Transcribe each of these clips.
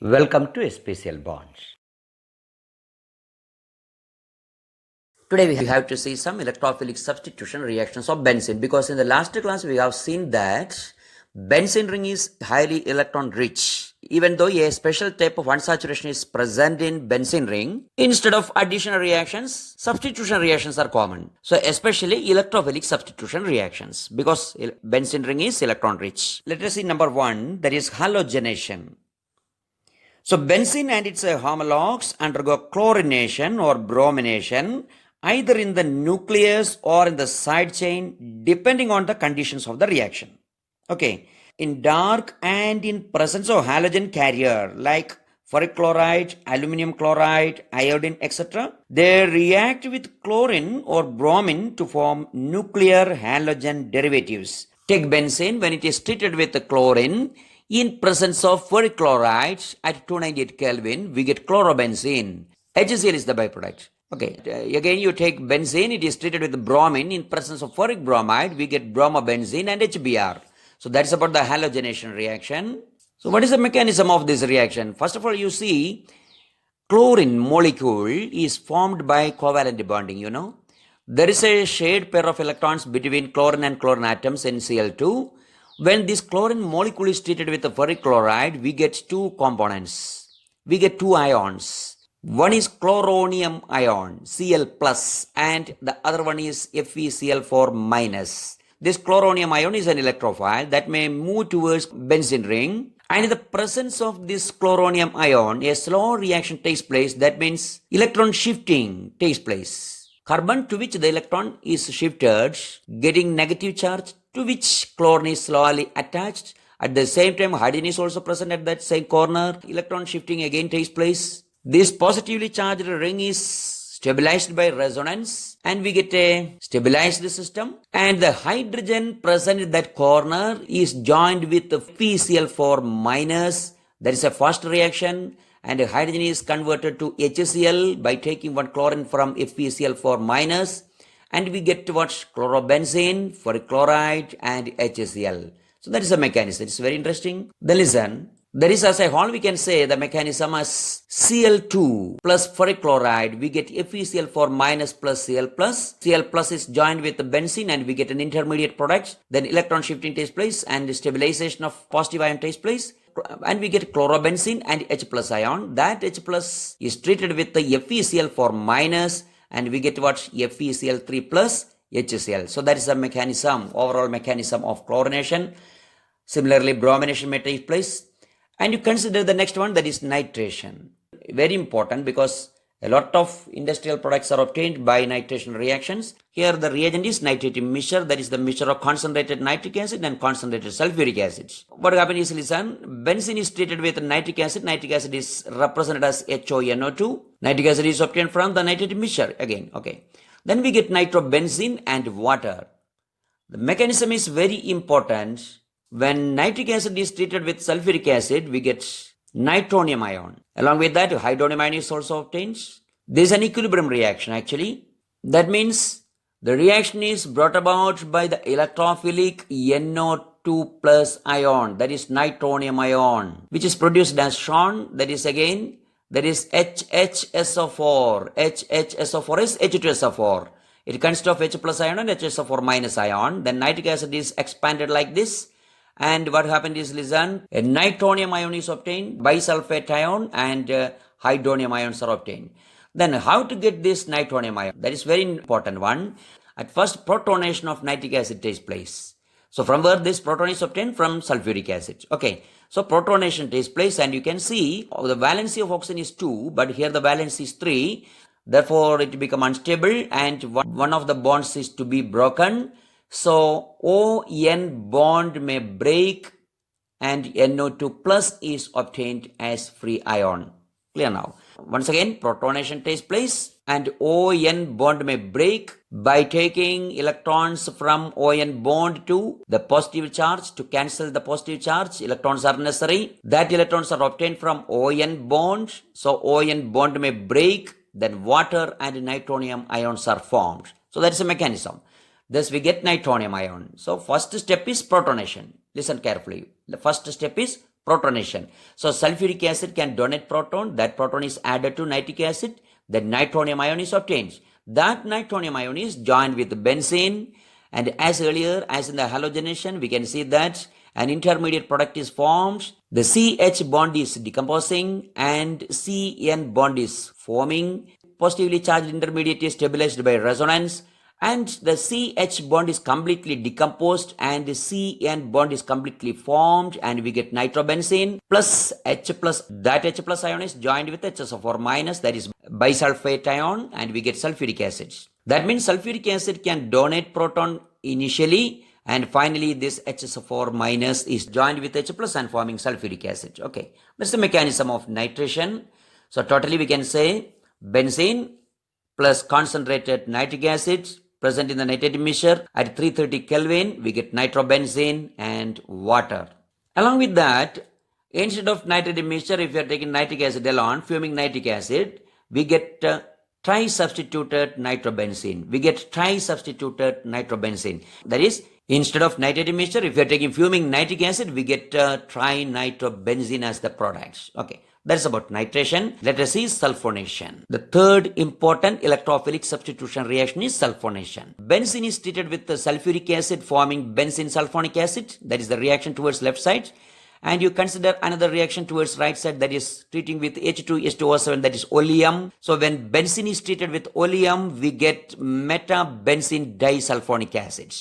Welcome to Special Bonds. Today we have to see some electrophilic substitution reactions of benzene, because in the last class we have seen that benzene ring is highly electron rich. Even though a special type of unsaturation is present in benzene ring, instead of additional reactions, substitution reactions are common. So especially electrophilic substitution reactions, because benzene ring is electron rich. Let us see number 1, that is halogenation. So benzene and its homologs undergo chlorination or bromination either in the nucleus or in the side chain depending on the conditions of the reaction. Okay, in dark and in presence of halogen carrier like ferric chloride, aluminum chloride, iodine, etc., they react with chlorine or bromine to form nuclear halogen derivatives. Take benzene when it is treated with the chlorine. In presence of ferric chloride at 298 Kelvin, we get chlorobenzene. HCl is the byproduct. Okay, again you take benzene, it is treated with bromine. In presence of ferric bromide, we get bromobenzene and HBr. So that's about the halogenation reaction. So what is the mechanism of this reaction? First of all, you see, chlorine molecule is formed by covalent bonding, you know. There is a shared pair of electrons between chlorine and chlorine atoms in Cl2. When this chlorine molecule is treated with the ferric chloride, we get two components. We get two ions. One is chloronium ion, Cl+, and the other one is FeCl4-. This chloronium ion is an electrophile that may move towards benzene ring. And in the presence of this chloronium ion, a slow reaction takes place. That means electron shifting takes place. Carbon to which the electron is shifted, getting negative charge, to which chlorine is slowly attached. At the same time, hydrogen is also present at that same corner. Electron shifting again takes place. This positively charged ring is stabilized by resonance and we get a stabilized system. And the hydrogen present in that corner is joined with the FeCl4-. There is a fast reaction and hydrogen is converted to HCl by taking one chlorine from FeCl4-. And we get what? Chlorobenzene, ferric chloride and HCl. So that is the mechanism. It's very interesting. Then listen, there is as a whole we can say the mechanism as Cl2 plus ferric chloride. We get FeCl4- plus Cl+. Cl+ is joined with the benzene and we get an intermediate product. Then electron shifting takes place and stabilization of positive ion takes place. And we get chlorobenzene and H+ ion. That H+ is treated with the FeCl4- and we get what? FeCl3 plus HCl. So that is the mechanism, overall mechanism of chlorination. Similarly, bromination may take place. And you consider the next one, that is nitration. Very important because a lot of industrial products are obtained by nitration reactions. Here the reagent is nitrating mixture, that is the mixture of concentrated nitric acid and concentrated sulfuric acid. What happens is, listen, benzene is treated with nitric acid. Nitric acid is represented as HONO2. Nitric acid is obtained from the nitrating mixture again. Okay. Then we get nitrobenzene and water. The mechanism is very important. When nitric acid is treated with sulfuric acid, we get nitronium ion. Along with that, hydronium ion is also obtained. There is an equilibrium reaction actually. That means the reaction is brought about by the electrophilic NO2 plus ion, that is nitronium ion, which is produced as shown. That is again, there is HHSO4. HHSO4 is H2SO4. It consists of H+ ion and HSO4- ion. Then nitric acid is expanded like this. And what happened is, listen, a nitronium ion is obtained, bisulfate ion and hydronium ions are obtained. Then how to get this nitronium ion? That is very important one. At first, protonation of nitric acid takes place. So from where this proton is obtained? From sulfuric acid. Okay. So protonation takes place and you can see the valency of oxygen is 2, but here the valency is 3. Therefore, it becomes unstable and one of the bonds is to be broken. So ON bond may break and NO2 plus is obtained as free ion. Clear now? Once again, protonation takes place and ON bond may break by taking electrons from ON bond to the positive charge. To cancel the positive charge, electrons are necessary. That electrons are obtained from ON bond. So ON bond may break, then water and nitronium ions are formed. So that is a mechanism. Thus we get nitronium ion. So first step is protonation. Listen carefully. The first step is protonation. So sulfuric acid can donate proton. That proton is added to nitric acid. Then nitronium ion is obtained. That nitronium ion is joined with benzene. And as earlier, as in the halogenation, we can see that an intermediate product is formed. The CH bond is decomposing and CN bond is forming. Positively charged intermediate is stabilized by resonance. And the CH bond is completely decomposed and the CN bond is completely formed, and we get nitrobenzene plus H plus. That H plus ion is joined with HSO4 minus, that is bisulfate ion, and we get sulfuric acid. That means sulfuric acid can donate proton initially, and finally this HSO4 minus is joined with H plus and forming sulfuric acid. Okay, that's the mechanism of nitration. So totally we can say benzene plus concentrated nitric acid present in the nitrating mixture at 330 Kelvin, we get nitrobenzene and water. Along with that, instead of nitrating mixture, if you are taking nitric acid alone, fuming nitric acid, we get tri-substituted nitrobenzene. We get tri-substituted nitrobenzene. That is, instead of nitrating mixture, if you are taking fuming nitric acid, we get tri-nitrobenzene as the products. Okay. That's about nitration. Let us see sulphonation. The third important electrophilic substitution reaction is sulphonation. Benzene is treated with the sulfuric acid forming benzene sulfonic acid. That is the reaction towards left side. And you consider another reaction towards right side, that is treating with H2H2O7, that is oleum. So when benzene is treated with oleum, we get meta-benzene disulfonic acid.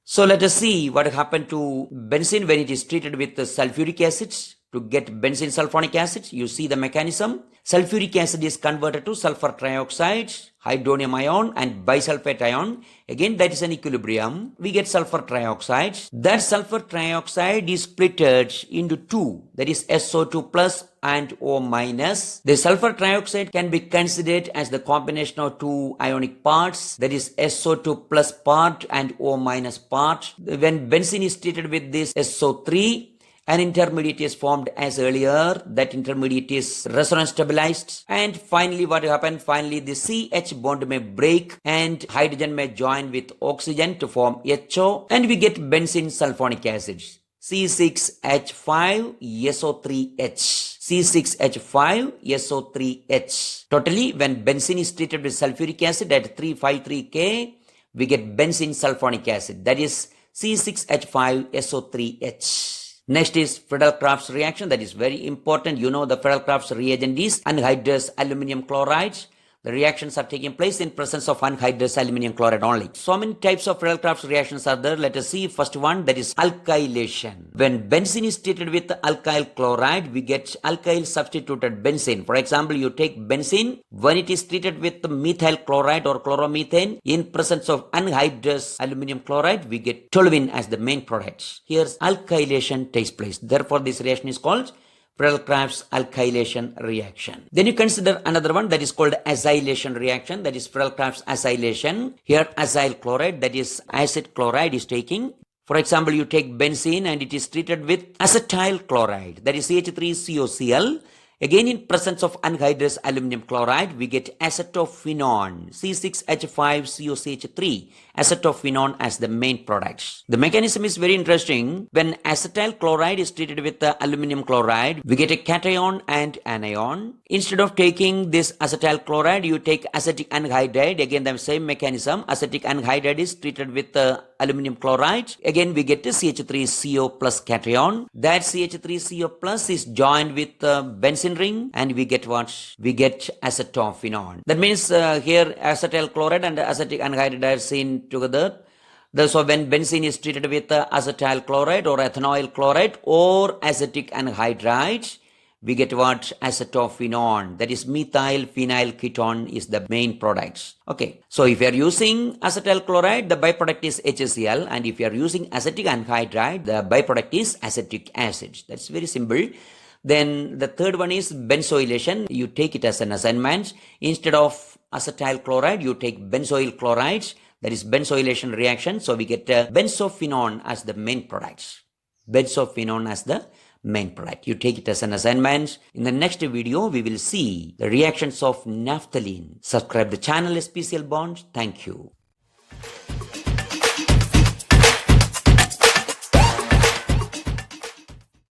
So let us see what happened to benzene when it is treated with the sulfuric acid. To get benzene sulfonic acid, you see the mechanism. Sulfuric acid is converted to sulfur trioxide, hydronium ion and bisulfate ion. Again, that is an equilibrium. We get sulfur trioxide. That sulfur trioxide is splitted into two, that is SO2 plus and O minus. The sulfur trioxide can be considered as the combination of two ionic parts, that is SO2 plus part and O minus part. When benzene is treated with this SO3, an intermediate is formed as earlier. That intermediate is resonance stabilized. And finally, what happened? Finally, the CH bond may break and hydrogen may join with oxygen to form HO. And we get benzene sulfonic acid. C6H5SO3H. C6H5SO3H. Totally, when benzene is treated with sulfuric acid at 353K, we get benzene sulfonic acid. That is C6H5SO3H. Next is Friedel Crafts reaction. That is very important. You know the Friedel Crafts reagent is anhydrous aluminum chloride. The reactions are taking place in presence of anhydrous aluminum chloride only. So many types of Friedel Crafts reactions are there. Let us see first one, that is alkylation. When benzene is treated with alkyl chloride, we get alkyl substituted benzene. For example, you take benzene, when it is treated with methyl chloride or chloromethane, in presence of anhydrous aluminum chloride, we get toluene as the main product. Here alkylation takes place. Therefore, this reaction is called Friedel Crafts alkylation reaction. Then you consider another one, that is called acylation reaction. That is Friedel Crafts acylation. Here acyl chloride, that is acid chloride, is taking. For example, you take benzene and it is treated with acetyl chloride, that is CH3COCl. Again, in presence of anhydrous aluminum chloride, we get acetophenone, C6H5COCH3, acetophenone as the main products. The mechanism is very interesting. When acetyl chloride is treated with the aluminum chloride, we get a cation and anion. Instead of taking this acetyl chloride, you take acetic anhydride. Again, the same mechanism. Acetic anhydride is treated with the aluminum chloride. Again, we get the CH3CO plus cation. That CH3CO plus is joined with the benzene ring, and we get what? We get acetophenone. That means here acetyl chloride and acetic anhydride are seen together. So when benzene is treated with acetyl chloride or ethanol chloride or acetic anhydride, we get what? Acetophenone. That is methyl phenyl ketone is the main products. Okay. So if you are using acetyl chloride, the byproduct is HCl, and if you are using acetic anhydride, the byproduct is acetic acid. That's very simple. Then the third one is benzoylation. You take it as an assignment. Instead of acetyl chloride, you take benzoyl chloride. That is benzoylation reaction. So we get benzophenone as the main product. Benzophenone as the main product. You take it as an assignment. In the next video, we will see the reactions of naphthalene. Subscribe the channel SPCL Bond. Thank you.